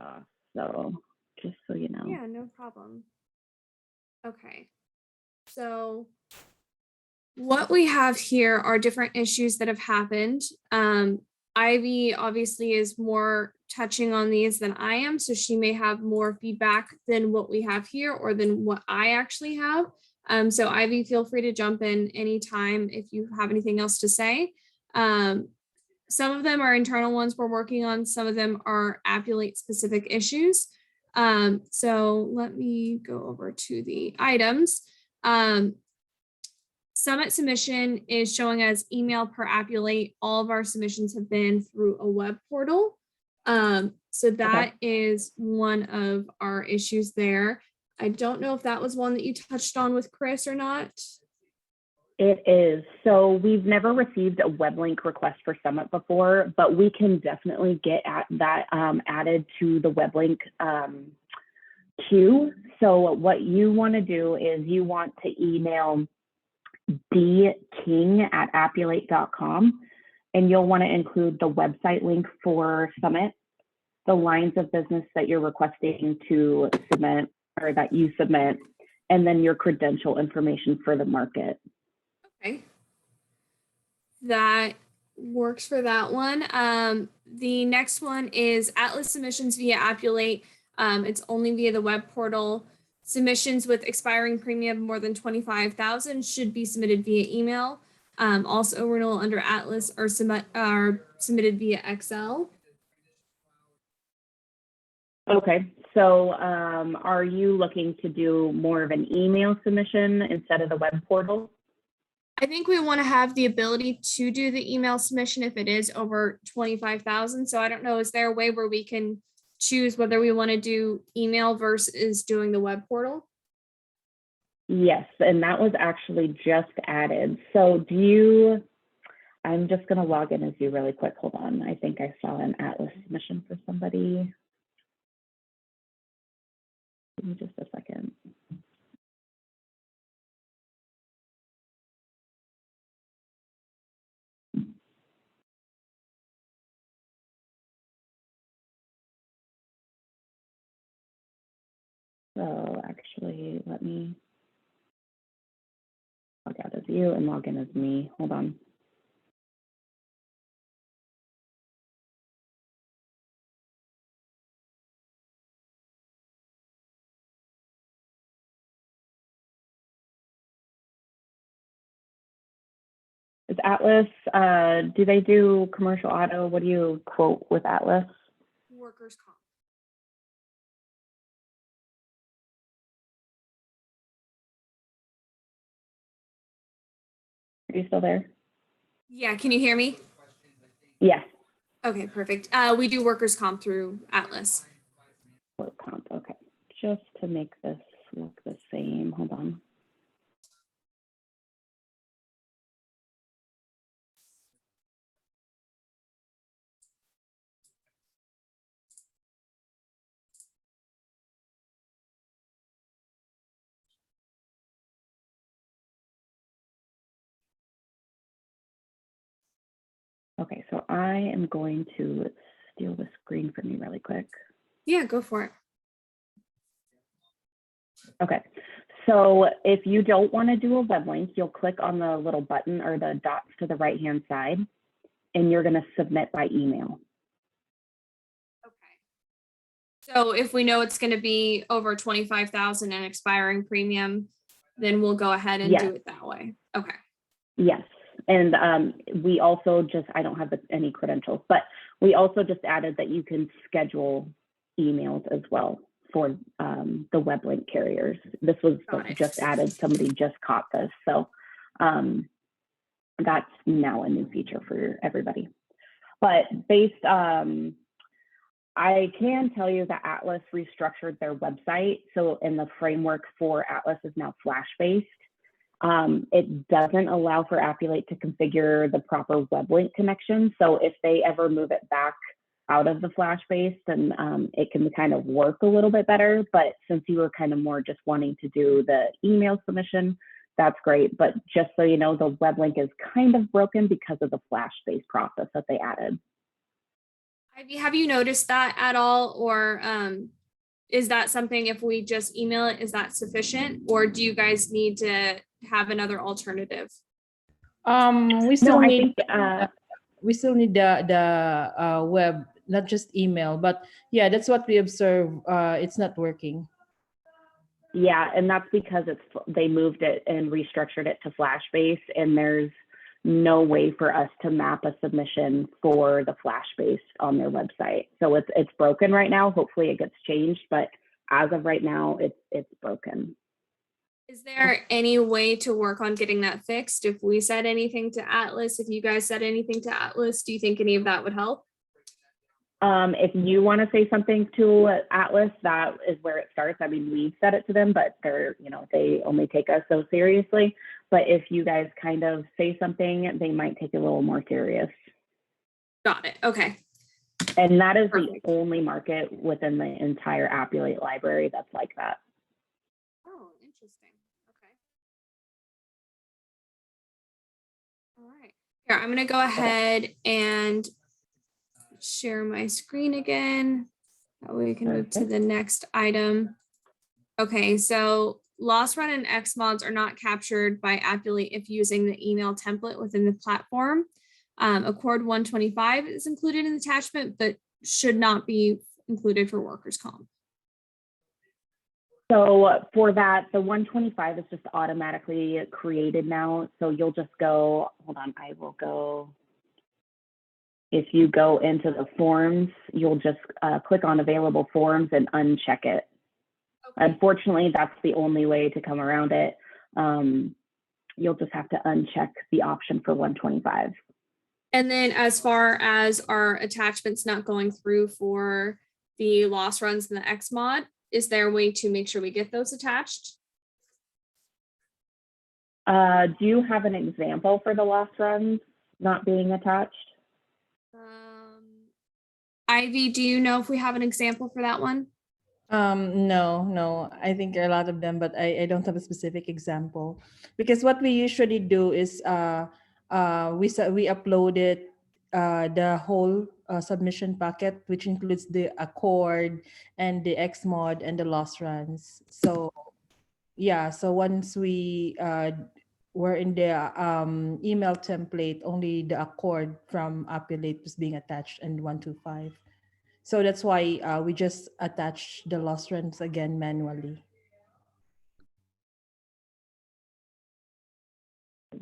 off. So just so you know. Yeah, no problem. Okay. So what we have here are different issues that have happened. Ivy obviously is more touching on these than I am, so she may have more feedback than what we have here or than what I actually have. So Ivy, feel free to jump in anytime if you have anything else to say. Some of them are internal ones we're working on. Some of them are Appulate specific issues. So let me go over to the items. Summit submission is showing as email per Appulate. All of our submissions have been through a web portal. So that is one of our issues there. I don't know if that was one that you touched on with Chris or not. It is. So we've never received a web link request for Summit before, but we can definitely get at that added to the web link queue. So what you want to do is you want to email dking@appulate.com, and you'll want to include the website link for Summit, the lines of business that you're requesting to submit or that you submit, and then your credential information for the market. Okay. That works for that one. The next one is Atlas submissions via Appulate. It's only via the web portal. Submissions with expiring premium more than 25,000 should be submitted via email. Also, renewal under Atlas are submitted via Excel. Okay, so are you looking to do more of an email submission instead of the web portal? I think we want to have the ability to do the email submission if it is over 25,000. So I don't know, is there a way where we can choose whether we want to do email versus doing the web portal? Yes, and that was actually just added. So I'm just going to log in as you really quick. Hold on. I think I saw an Atlas submission for somebody. Give me just a second. So actually, let me log out as you and log in as me. Hold on. Is Atlas, do they do commercial auto? What do you quote with Atlas? Workers' comp. Are you still there? Yeah, can you hear me? Yes. Okay, perfect. We do workers' comp through Atlas. Work comp, okay. Just to make this look the same, hold on. Okay, so I am going to steal the screen from you really quick. Yeah, go for it. Okay, so if you don't want to do a web link, you'll click on the little button or the dots to the right-hand side, and you're going to submit by email. Okay. So if we know it's going to be over 25,000 and expiring premium, then we'll go ahead and do it that way. Okay. Yes. And we also I don't have any credentials, but we also just added that you can schedule emails as well for the web link carriers. This was just added. Somebody just caught this. So that's now a new feature for everybody. But I can tell you that Atlas restructured their website. So in the framework for Atlas is now Flash-based. It doesn't allow for Appulate to configure the proper web link connection. So if they ever move it back out of the Flash-based, then it can kind of work a little bit better. But since you were kind of more just wanting to do the email submission, that's great. But just so you know, the web link is kind of broken because of the Flash-based process that they added. Ivy, have you noticed that at all, or is that something if we just email it, is that sufficient, or do you guys need to have another alternative? We No, still I need think the web, not just email. But yeah, that's what we observe. It's not working. yeah, and that's because they moved it and restructured it to Flash-based, and there's no way for us to map a submission for the Flash-based on their website. So it's broken right now. Hopefully it gets changed, but as of right now, it's broken. Is there any way to work on getting that fixed? If we said anything to Atlas, if you guys said anything to Atlas, do you think any of that would help? If you want to say something to Atlas, that is where it starts. I mean, we've said it to them, but they only take us so seriously. But if you guys kind of say something, they might take it a little more serious. Got it. Okay. And that is Perfect. the only market within the entire Appulate library that's like that. Oh, interesting. Okay. All right. Here, I'm going to go ahead and share my screen again. That way we can move to the next item. Okay, so loss run and XMODs are not captured by Appulate if using the email template within the platform. Accord 125 is included in the attachment, but should not be included for workers' comp. So for that, the 125 is just automatically created now. So you'll just go, hold on, I will go. If you go into the forms, you'll just click on available forms and uncheck it. Okay. Unfortunately, that's the only way to come around it. You'll just have to uncheck the option for 125. And then as far as our attachments not going through for the loss runs and the XMOD, is there a way to make sure we get those attached? Do you have an example for the loss runs not being attached? Ivy, do you know if we have an example for that one? No. I think there are a lot of them, but I don't have a specific example, because what we usually do is we uploaded the whole submission packet, which includes the Accord and the XMOD and the loss runs. So yeah, so once we were in the email template, only the Accord from Appulate was being attached and 125. So that's why we just attach the loss runs again manually.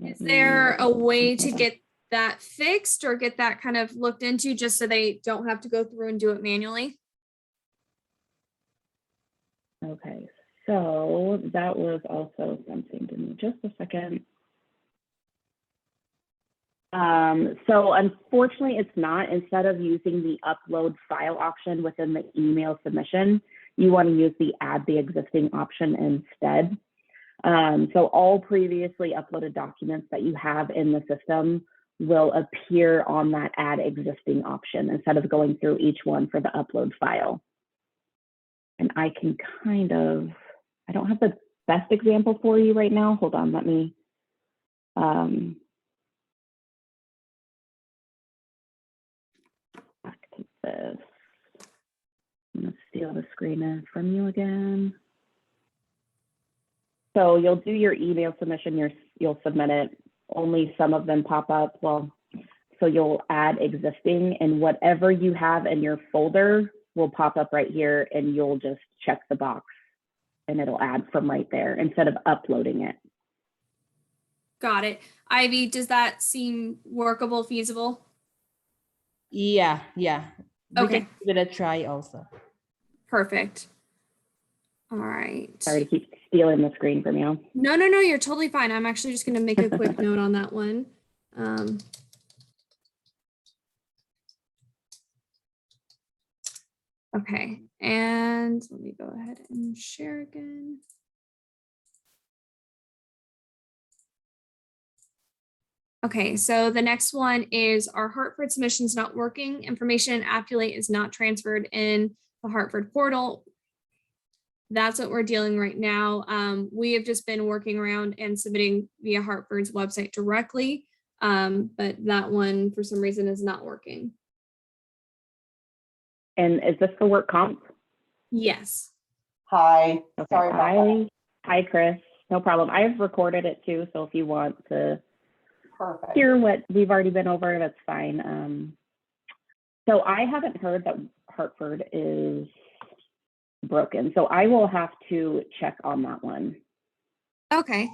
Is there a way to get that fixed or get that kind of looked into just so they don't have to go through and do it manually? Okay, so that was also something to me. Just a second. So unfortunately, it's not. Instead of using the upload file option within the email submission, you want to use the add the existing option instead. So all previously uploaded documents that you have in the system will appear on that add existing option instead of going through each one for the upload file. And I can I don't have the best example for you right now. Hold on, let me. Back to this. I'm gonna steal the screen from you again. So you'll do your email submission, you'll submit it. Only some of them pop up. Well, so you'll add existing, and whatever you have in your folder will pop up right here, and you'll just check the box and it'll add from right there instead of uploading it. Got it. Ivy, does that seem workable, feasible? Yeah. Okay. We can give it a try also. Perfect. All right. Sorry to keep stealing the screen from you. No, you're totally fine. I'm actually just going to make a quick note on that one. Okay, and let me go ahead and share again. Okay, so the next one is our Hartford submission's not working. Information in Appulate is not transferred in the Hartford portal. That's what we're dealing right now. We have just been working around and submitting via Hartford's website directly, but that one for some reason is not working. And is this for work comp? Yes. Hi, Okay. sorry about that. Hi, Chris. No problem. I've recorded it too, so if you want to Perfect. hear what we've already been over, that's fine. So I haven't heard that Hartford is broken, so I will have to check on that one. Okay.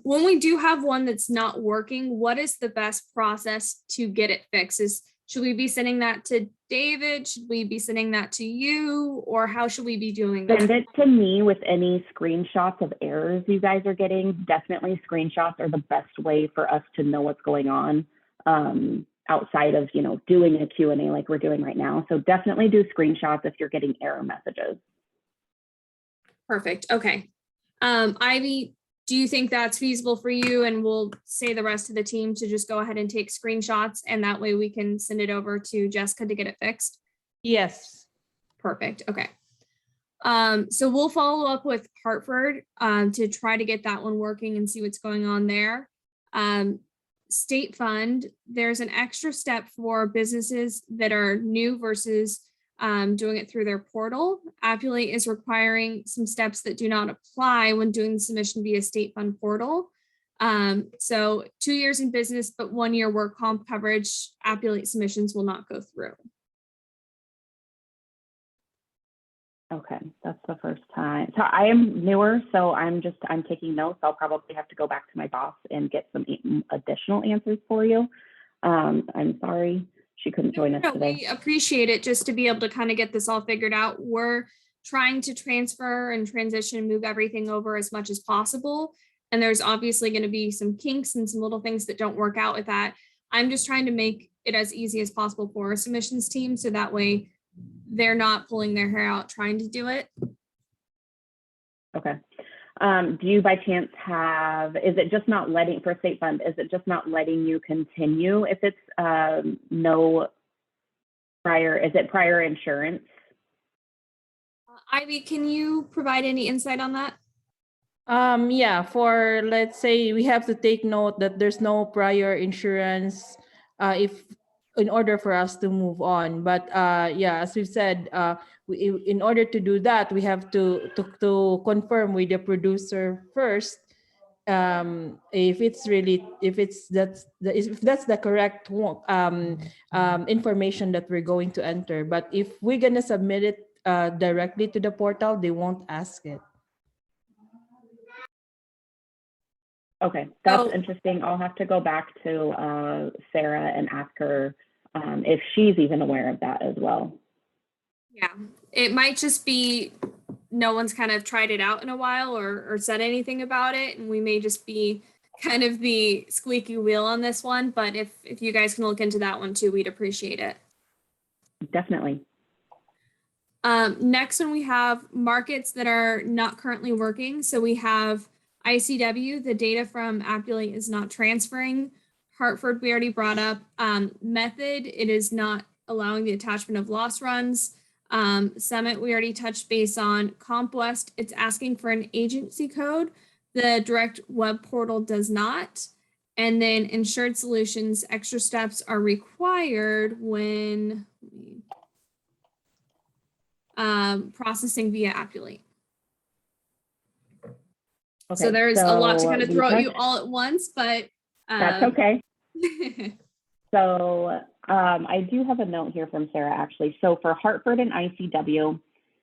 When we do have one that's not working, what is the best process to get it fixed? Should we be sending that to David? Should we be sending that to you? Or how should we be doing that? Send it to me with any screenshots of errors you guys are getting. Definitely screenshots are the best way for us to know what's going on, outside of, doing a Q&A like we're doing right now. So definitely do screenshots if you're getting error messages. Perfect. Okay. Ivy, do you think that's feasible for you? And we'll say the rest of the team to just go ahead and take screenshots, and that way we can send it over to Jessica to get it fixed. Yes. Perfect. Okay. So we'll follow up with Hartford to try to get that one working and see what's going on there. State fund, there's an extra step for businesses that are new versus doing it through their portal. Appulate is requiring some steps that do not apply when doing the submission via state fund portal. So 2 years in business, but 1 year work comp coverage, Appulate submissions will not go through. Okay, that's the first time. So I am newer, so I'm taking notes. I'll probably have to go back to my boss and get some additional answers for you. I'm sorry she couldn't join us today. We appreciate it, just to be able to kind of get this all figured out. We're trying to transfer and transition and move everything over as much as possible. And there's obviously going to be some kinks and some little things that don't work out with that. I'm just trying to make it as easy as possible for our submissions team, so that way they're not pulling their hair out trying to do it. Okay. Do you by chance is it just not letting, for state fund, is it just not letting you continue if it's no prior, is it prior insurance? Ivy, can you provide any insight on that? Yeah, for, let's say, we have to take note that there's no prior insurance in order for us to move on. But yeah, as we've said, in order to do that, we have to confirm with the producer first, if that's the correct information that we're going to enter. But if we're gonna submit it directly to the portal, they won't ask it. Okay, that's interesting. I'll have to go back to Sarah and ask her if she's even aware of that as well. Yeah, it might just be no one's kind of tried it out in a while or said anything about it, and we may just be kind of the squeaky wheel on this one. But if you guys can look into that one too, we'd appreciate it. Definitely. Next one, we have markets that are not currently working. So we have ICW, the data from Appulate is not transferring. Hartford, we already brought up. Method, it is not allowing the attachment of loss runs. Summit, we already touched base on. CompWest, it's asking for an agency code. The direct web portal does not. And then Insured Solutions, extra steps are required when processing via Appulate. Okay, so there's a lot to kind of throw at you all at once, but that's okay. So I do have a note here from Sarah, actually. So for Hartford and ICW,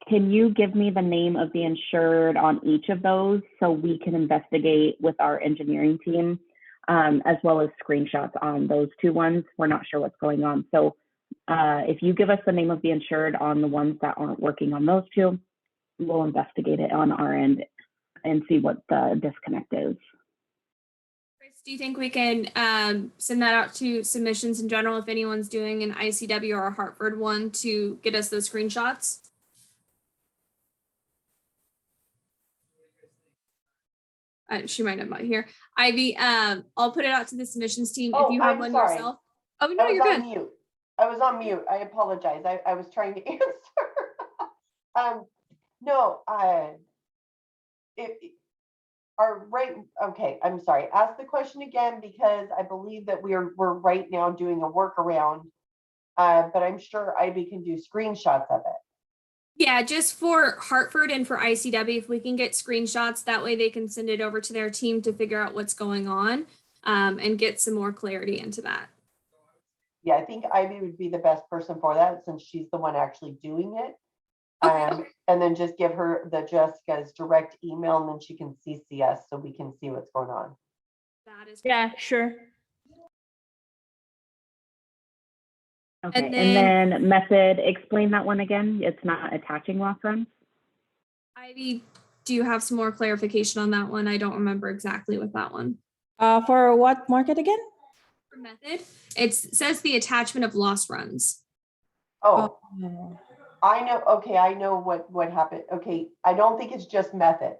can you give me the name of the insured on each of those so we can investigate with our engineering team, as well as screenshots on those two ones? We're not sure what's going on. So if you give us the name of the insured on the ones that aren't working on those two, we'll investigate it on our end and see what the disconnect is. Chris, do you think we can send that out to submissions in general if anyone's doing an ICW or a Hartford one to get us those screenshots? She might not be here. Ivy, I'll put it out to the submissions team if you have one yourself. Oh, no, you're good. Mute. I was on mute. I apologize. I was trying to answer. No, okay, I'm sorry. Ask the question again, because I believe that we're right now doing a workaround but I'm sure Ivy can do screenshots of it. Yeah, just for Hartford and for ICW, if we can get screenshots, that way they can send it over to their team to figure out what's going on, and get some more clarity into that. Yeah, I think Ivy would be the best person for that since she's the one actually doing it. Okay. And then just give her the Jessica's direct email, and then she can CC us so we can see what's going on. That is Yeah, sure. Okay, And and then method, explain that one again. It's not attaching loss runs. Ivy, do you have some more clarification on that one? I don't remember exactly with that one. For what market again? For method, it says the attachment of loss runs. Oh, Oh. I know. Okay, I know what happened. Okay, I don't think it's just method.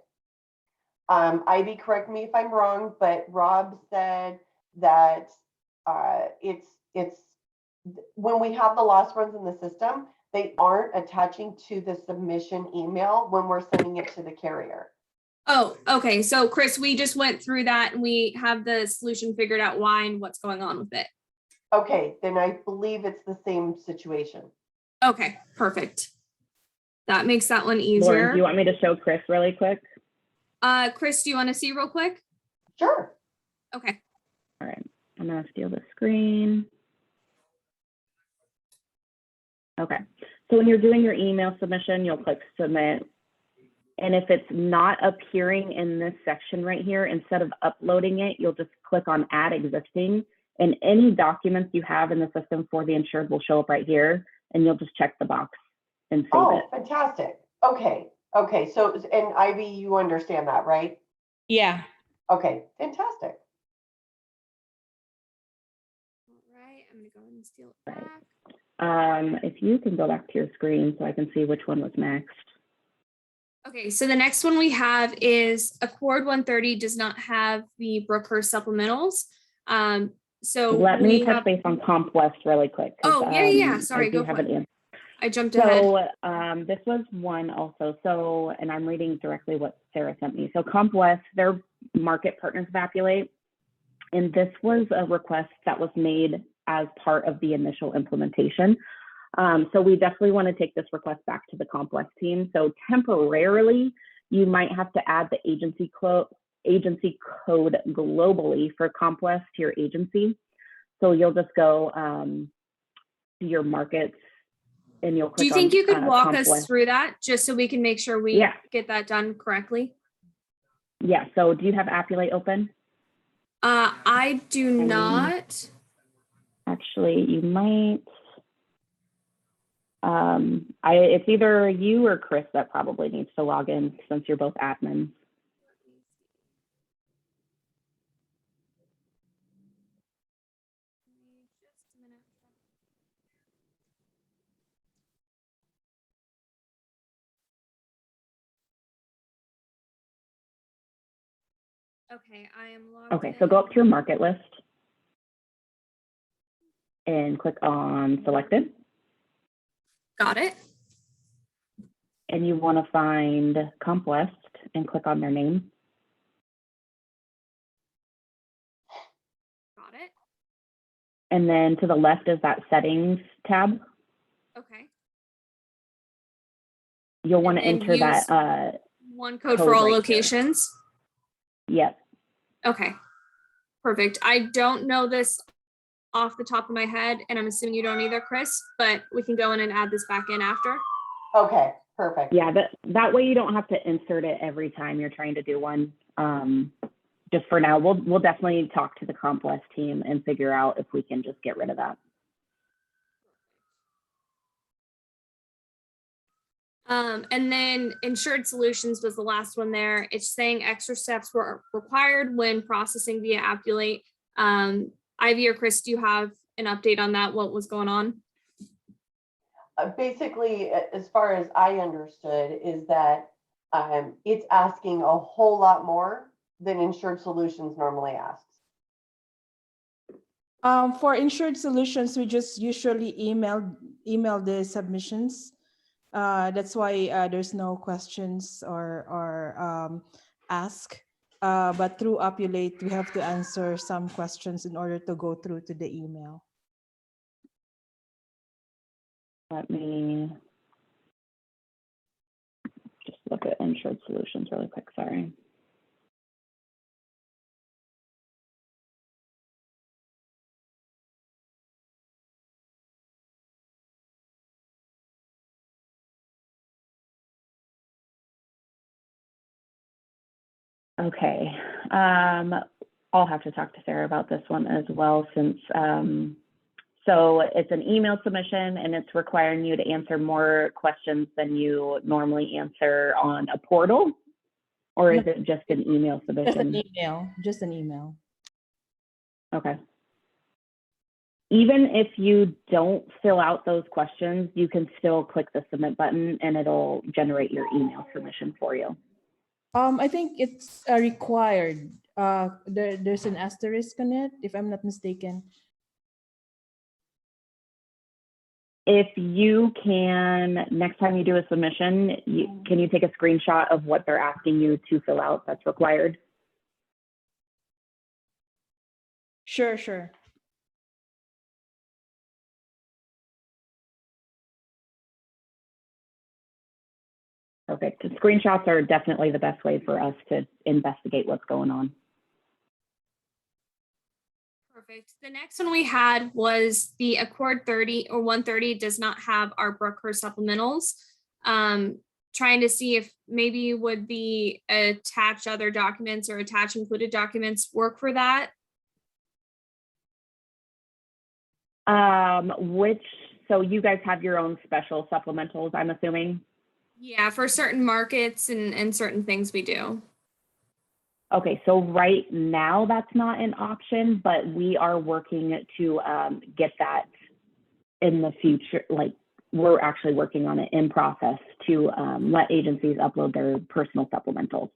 Ivy, correct me if I'm wrong, but Rob said that it's when we have the loss runs in the system, they aren't attaching to the submission email when we're sending it to the carrier. Oh, okay. So Chris, we just went through that and we have the solution figured out why and what's going on with it. Okay, then I believe it's the same situation. Okay, perfect. That makes that one Lauren, easier. do you want me to show Chris really quick? Chris, do you want to see real quick? Sure. Okay. All right, I'm gonna steal the screen. Okay, so when you're doing your email submission, you'll click submit. And if it's not appearing in this section right here, instead of uploading it, you'll just click on add existing, and any documents you have in the system for the insured will show up right here, and you'll just check the box and save Oh, it. fantastic. Okay. Okay. So, and Ivy, you understand that, right? Yeah. Okay. Fantastic. All right, I'm gonna go ahead and steal it back. If you can go back to your screen so I can see which one was next. Okay, so the next one we have is Accord 130 does not have the Brookhurst supplementals. So Let me we touch have, base on CompWest really quick. Oh, yeah. Sorry, I do go have for an it. answer. I jumped ahead. So this was one also. So, and I'm reading directly what Sarah sent me. So CompWest, they're market partners of Appulate. And this was a request that was made as part of the initial implementation. So we definitely want to take this request back to the CompWest team. So temporarily, you might have to add the agency code globally for CompWest to your agency. So you'll just go to your markets and you'll click on. Do you think you could walk CompWest. us through that just so we can make sure we get that done correctly? Yeah. So do you have Appulate open? I do not. Actually, you might. It's either you or Chris that probably needs to log in since you're both admins. Okay, I am logged Okay, so go up to your market list and click on selected. Got it. And you want to find CompWest and click on their name. Got it. And then to the left is that settings tab. Okay. You'll want to enter that one code for all locations. Yep. Okay, perfect. I don't know this off the top of my head, and I'm assuming you don't either, Chris, but we can go in and add this back in after. Okay, perfect. Yeah, that way you don't have to insert it every time you're trying to do one. Just for now, we'll definitely talk to the CompWest team and figure out if we can just get rid of that. And then Insured Solutions was the last one there. It's saying extra steps were required when processing via Appulate. Ivy or Chris, do you have an update on that? What was going on? Basically, as far as I understood, is that it's asking a whole lot more than Insured Solutions normally asks. For Insured Solutions, we just usually email the submissions. That's why there's no questions or ask. But through Appulate, we have to answer some questions in order to go through to the email. Let me just look at Insured Solutions really quick, sorry. Okay, I'll have to talk to Sarah about this one as well, since so it's an email submission and it's requiring you to answer more questions than you normally answer on a portal, or is it just an email Just an submission? email, just an email. Okay. Even if you don't fill out those questions, you can still click the submit button and it'll generate your email submission for you. I think it's required. There's an asterisk on it, if I'm not mistaken. If you can, next time you do a submission, can you take a screenshot of what they're asking you to fill out that's required? Sure, sure. Perfect. Screenshots are definitely the best way for us to investigate what's going on. Perfect. The next one we had was the Accord 30 or 130 does not have our Brookhurst supplementals. Trying to see if maybe would the attach other documents or attach included documents work for that? So you guys have your own special supplementals, I'm assuming? Yeah, for certain markets and certain things we do. Okay, so right now that's not an option, but we are working to get that in the future. Like, we're actually working on it in process to let agencies upload their personal supplementals.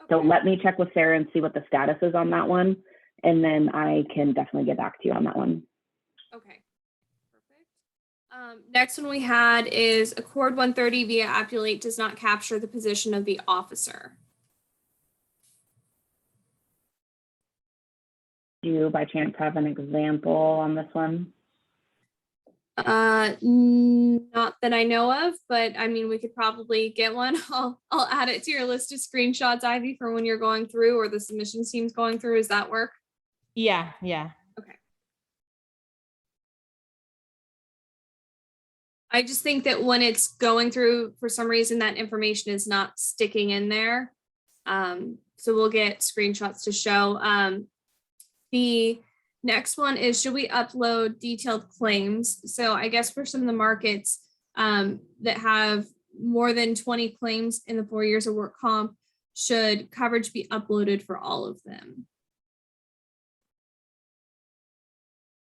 So let me check with Sarah and see what the status is on that one, and then I can definitely get back to you on that one. Okay, perfect. Next one we had is Accord 130 via Appulate does not capture the position of the officer. Do you by chance have an example on this one? Not that I know of, but I mean, we could probably get one. I'll add it to your list of screenshots, Ivy, for when you're going through or the submission team's going through. Does that work? Yeah, yeah. Okay. I just think that when it's going through, for some reason, that information is not sticking in there. So we'll get screenshots to show. The next one is, should we upload detailed claims? So I guess for some of the markets that have more than 20 claims in the 4 years of work comp, should coverage be uploaded for all of them?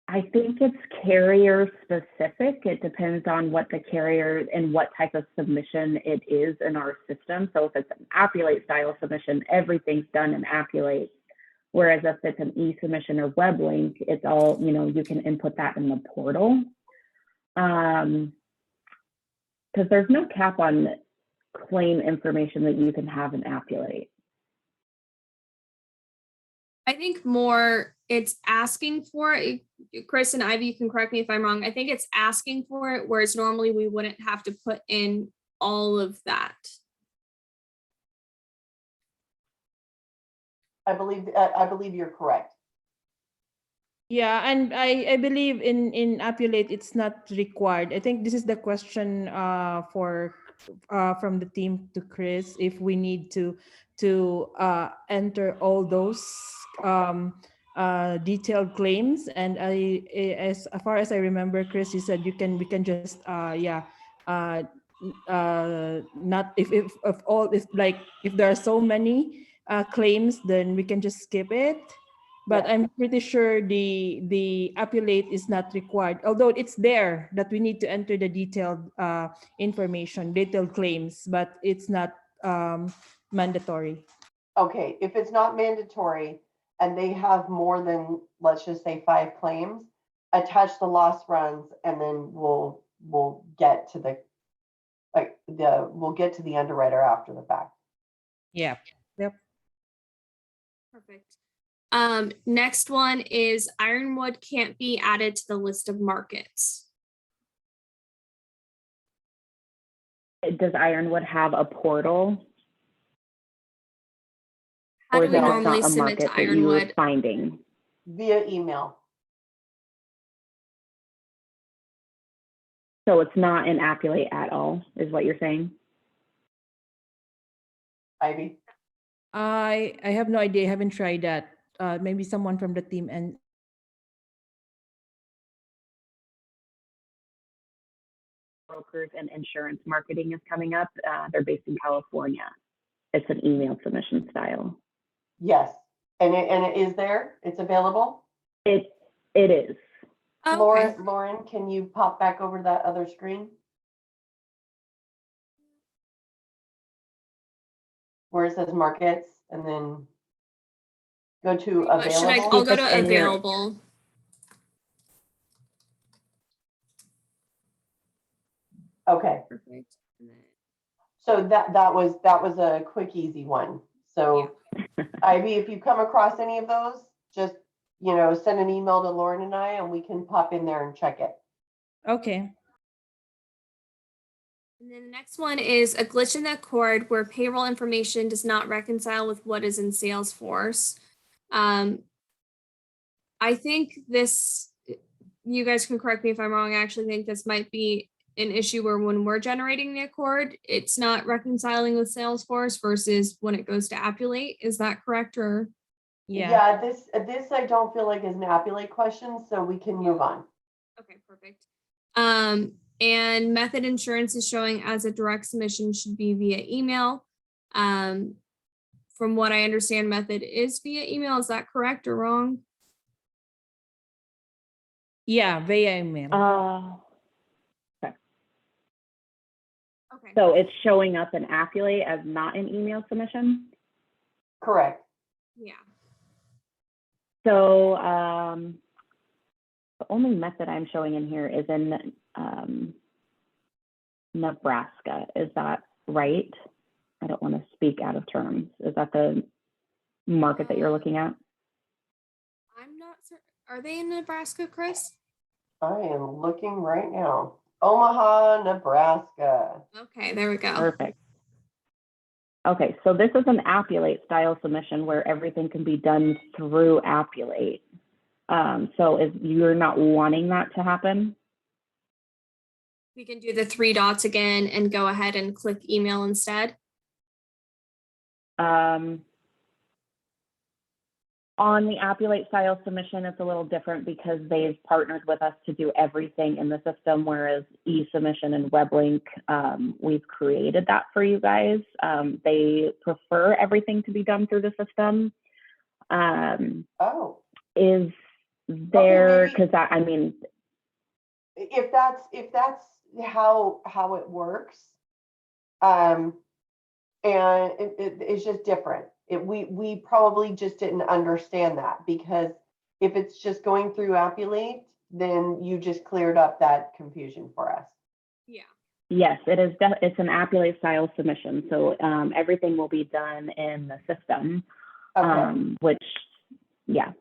I think it's carrier specific. It depends on what the carrier and what type of submission it is in our system. So if it's an Appulate style submission, everything's done in Appulate. Whereas if it's an e-submission or web link, it's all, you can input that in the portal. Because there's no cap on claim information that you can have in Appulate. I think more it's asking for it. Chris and Ivy, you can correct me if I'm wrong. I think it's asking for it, whereas normally we wouldn't have to put in all of that. I believe you're correct. Yeah, and I believe in Appulate it's not required. I think this is the question for from the team to Chris, if we need to enter all those detailed claims. And as far as I remember, Chris, you said we can just not if there are so many claims, then we can just skip it. But Yeah. I'm pretty sure the Appulate is not required, although it's there that we need to enter the detailed information, detailed claims, but it's not mandatory. Okay, if it's not mandatory and they have more than, let's just say 5 claims, attach the loss runs, and then we'll get to the underwriter after the fact. Yeah. Yep. Perfect. Next one is Ironwood can't be added to the list of markets. Does Ironwood have a portal? How Or do is we it just normally not a submit to market that you were Ironwood? finding? Via email. So it's not in Appulate at all, is what you're saying? Ivy? I have no idea. I haven't tried that. Maybe someone from the team and Brokers and insurance marketing is coming up. They're based in California. It's an email submission style. Yes. And it is there? It's available? It is. Oh, okay. Lauren, can you pop back over to that other screen? Where it says markets and then go to What should I? available. I'll go It's to in your- available. Okay. Perfect. And then- So that was a quick, easy one. So Ivy, if you come across any of those, just, send an email to Lauren and I, and we can pop in there and check it. okay. And then the next one is a glitch in the cord where payroll information does not reconcile with what is in Salesforce. I think this, you guys can correct me if I'm wrong, I actually think this might be an issue where when we're generating the accord, it's not reconciling with Salesforce versus when it goes to Appulate. Is that correct or? Yeah. This I don't feel like is an Appulate question, so we can move on. Okay, perfect. And method insurance is showing as a direct submission should be via email. From what I understand, method is via email. Is that correct or wrong? Yeah, via email. Okay. So it's showing up in Appulate as not an email submission? Correct. Yeah. So the only method I'm showing in here is in Nebraska. Is that right? I don't want to speak out of terms. Is that the market that you're looking at? I'm not certain. Are they in Nebraska, Chris? I am looking right now. Omaha, Nebraska. Okay, there we go. Perfect. Okay, so this is an Appulate style submission where everything can be done through Appulate. So if you're not wanting that to happen, We can do the 3 dots again and go ahead and click email instead. on the Appulate style submission, it's a little different because they've partnered with us to do everything in the system, whereas e-submission and WebLink, we've created that for you guys. They prefer everything to be done through the system. Is there, because I mean, if that's how it works, and it's just different. We probably just didn't understand that, because if it's just going through Appulate, then you just cleared up that confusion for us. Yeah. Yes, it is. It's an Appulate style submission, so everything will be done in the system. Okay. Which, yeah.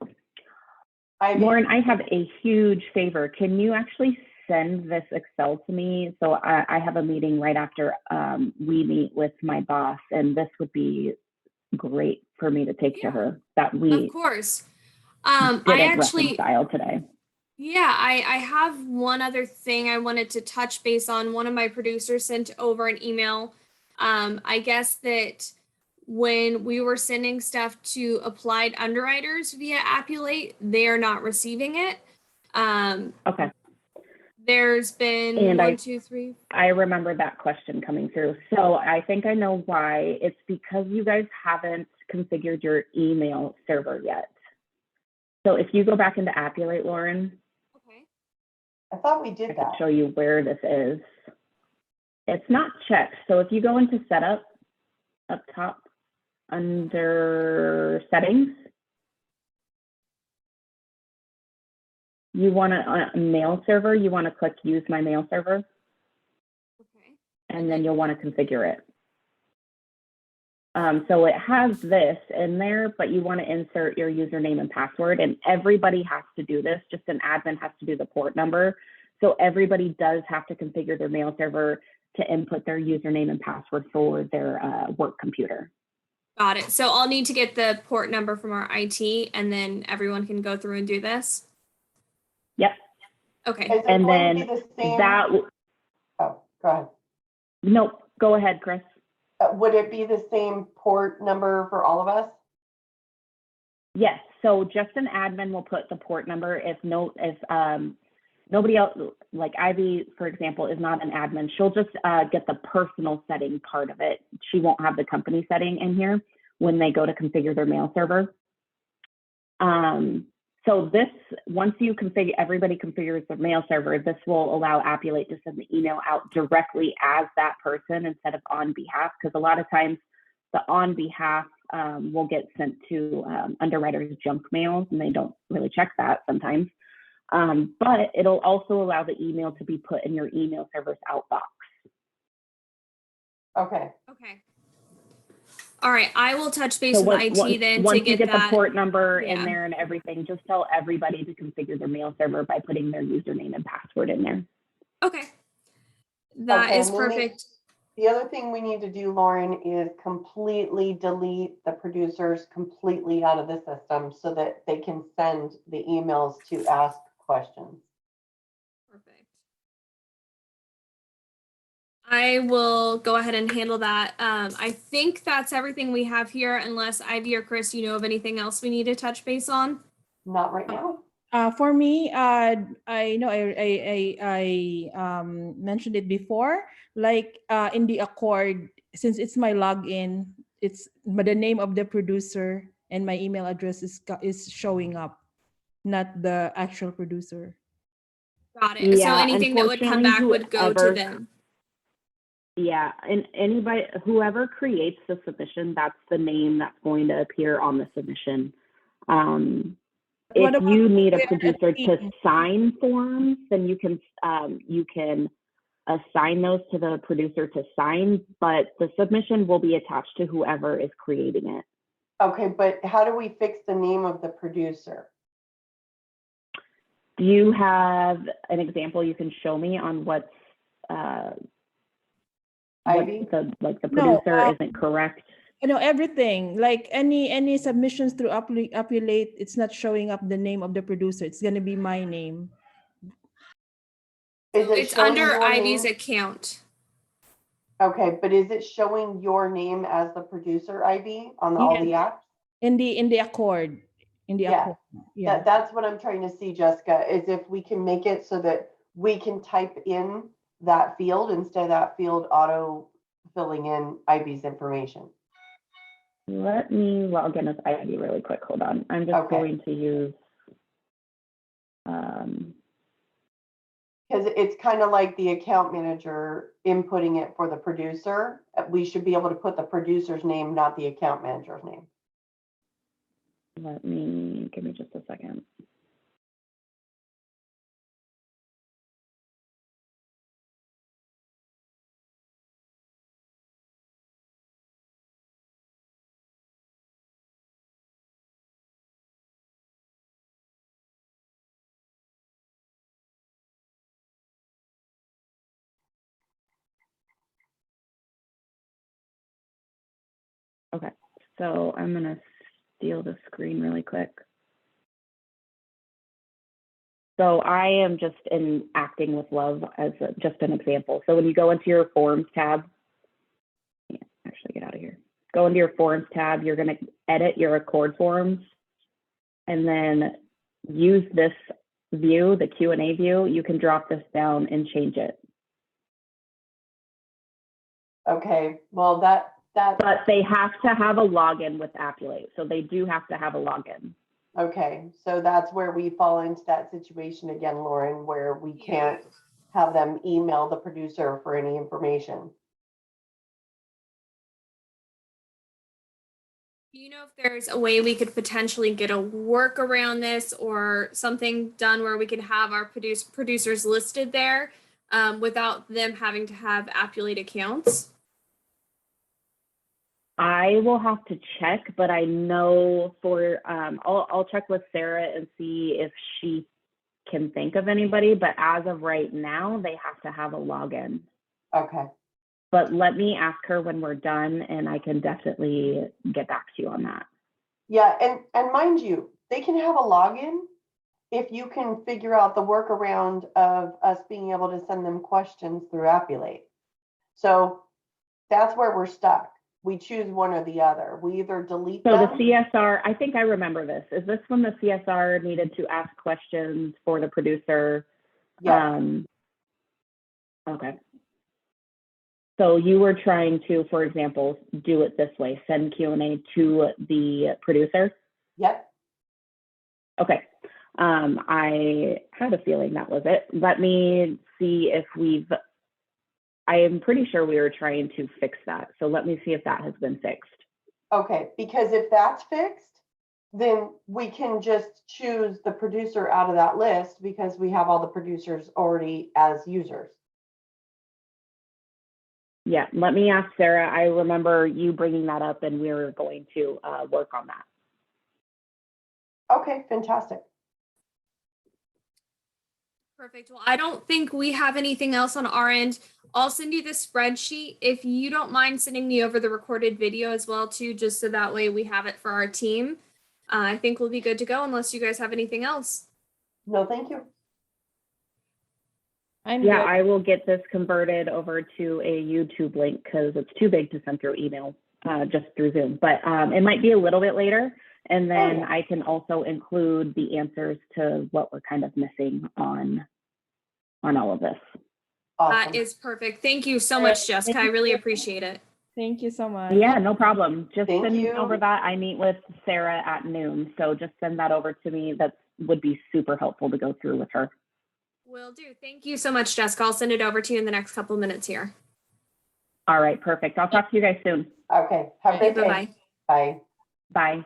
Lauren, I have a huge favor. Can you actually send this Excel to me? So I have a meeting right after we meet with my boss, and this would be great for me to take to her, that we Of course. didn't reconcile today. Yeah, I have one other thing I wanted to touch base on. One of my producers sent over an email. I guess that when we were sending stuff to applied underwriters via Appulate, they are not receiving it. Okay. There's been And one, two, three. I remember that question coming through. So I think I know why. It's because you guys haven't configured your email server yet. So if you go back into Appulate, Lauren, Okay. I thought we I did can that. show you where this is. It's not checked. So if you go into setup up top under settings, you want a mail server, you want to click use my mail server, Okay. and then you'll want to configure it. So it has this in there, but you want to insert your username and password, and everybody has to do this. Just an admin has to do the port number. So everybody does have to configure their mail server. to input their username and password for their work computer. Got it. So I'll need to get the port number from our IT, and then everyone can go through and do this. Yep. Okay. Is it And going then to be the same? that, Oh, go ahead. nope, go ahead, Chris. Would it be the same port number for all of us? Yes, so just an admin will put the port number. If nobody else, like Ivy, for example, is not an admin, she'll just get the personal setting part of it. She won't have the company setting in here when they go to configure their mail server. So this, once you configure, everybody configures the mail server, this will allow Appulate to send the email out directly as that person instead of on behalf, because a lot of times the on behalf will get sent to underwriters' junk mails, and they don't really check that sometimes. But it'll also allow the email to be put in your email server's outbox. Okay. Okay. All right. I will touch base So with IT then once to get you get that. the port number in yeah. there and everything, just tell everybody to configure their mail server by putting their username and password in there. Okay. That Okay, is and then perfect. The other thing we need to do, Lauren, is completely delete the producers completely out of the system so that they can send the emails to ask questions. Perfect. I will go ahead and handle that. I think that's everything we have here, unless Ivy or Chris, you know of anything else we need to touch base on? Not right now. For me, I know I mentioned it before. Like in the Accord, since it's my login, it's the name of the producer and my email address is showing up, not the actual producer. Got it. So Yeah, anything that would come unfortunately, back would go to whoever- them. Yeah, and anybody, whoever creates the submission, that's the name that's going to appear on the submission. What If about you need a where producer to team? sign forms, then you can assign those to the producer to sign, but the submission will be attached to whoever is creating it. Okay, but how do we fix the name of the producer? Do you have an example you can show me on what's Ivy? the No, producer isn't correct? You know, everything, like any submissions through Appulate, it's not showing up the name of the producer. It's going to be my name. Is it It's showing under your Ivy's name? account. Okay, but is it showing your name as the producer, Ivy, on all the apps? In the Accord. In the Yeah. Accord. Yeah. That's what I'm trying to see, Jessica, is if we can make it so that we can type in that field instead of that field auto filling in Ivy's information. Let me log in as Ivy really quick. Hold on. I'm just Okay. going to use Because it's kind of like the account manager inputting it for the producer. We should be able to put the producer's name, not the account manager's name. give me just a second. Okay, so I'm gonna steal the screen really quick. So I am just in Acting with Love as just an example. So when you go into your Forms tab, yeah, actually get out of here. Go into your Forms tab, you're gonna edit your Accord forms, and then use this view, the Q&A view. You can drop this down and change it. Okay, well, But they have to have a login with Appulate. So they do have to have a login. okay, so that's where we fall into that situation again, Lauren, where we can't have them email the producer for any information. Do you know if there's a way we could potentially get a work around this or something done where we could have our producers listed there without them having to have Appulate accounts? I will have to check, but I know for, I'll check with Sarah and see if she can think of anybody, but as of right now, they have to have a login. Okay, But let me ask her when we're done, and I can definitely get back to you on that. Yeah, and mind you, they can have a login if you can figure out the workaround of us being able to send them questions through Appulate. So that's where we're stuck. We choose one or the other. We either delete So the them. CSR, I think I remember this. Is this when the CSR needed to ask questions for the producer? Yes. Okay. So you were trying to, for example, do it this way, send Q&A to the producer? Yep. Okay. I had a feeling that was it. Let me see if I am pretty sure we were trying to fix that. So let me see if that has been fixed. Okay, because if that's fixed, then we can just choose the producer out of that list because we have all the producers already as users. Yeah, let me ask Sarah. I remember you bringing that up and we were going to work on that. Okay, fantastic. Perfect. Well, I don't think we have anything else on our end. I'll send you the spreadsheet. If you don't mind sending me over the recorded video as well too, just so that way we have it for our team. I think we'll be good to go unless you guys have anything else. No, thank you. I'm Yeah, good. I will get this converted over to a YouTube link because it's too big to send through email, just through Zoom. But it might be a little bit later. And then yeah. I can also include the answers to what we're kind of missing on all of this. Awesome. That is perfect. Thank you so much, Jessica. I really appreciate it. Thank you so much. Yeah, no problem. Just Thank send me you. over that. I meet with Sarah at noon. So just send that over to me. That would be super helpful to go through with her. Will do. Thank you so much, Jessica. I'll send it over to you in the next couple of minutes here. All right, perfect. I'll talk to you guys soon. Okay, have a great day. Bye-bye. Bye. Bye.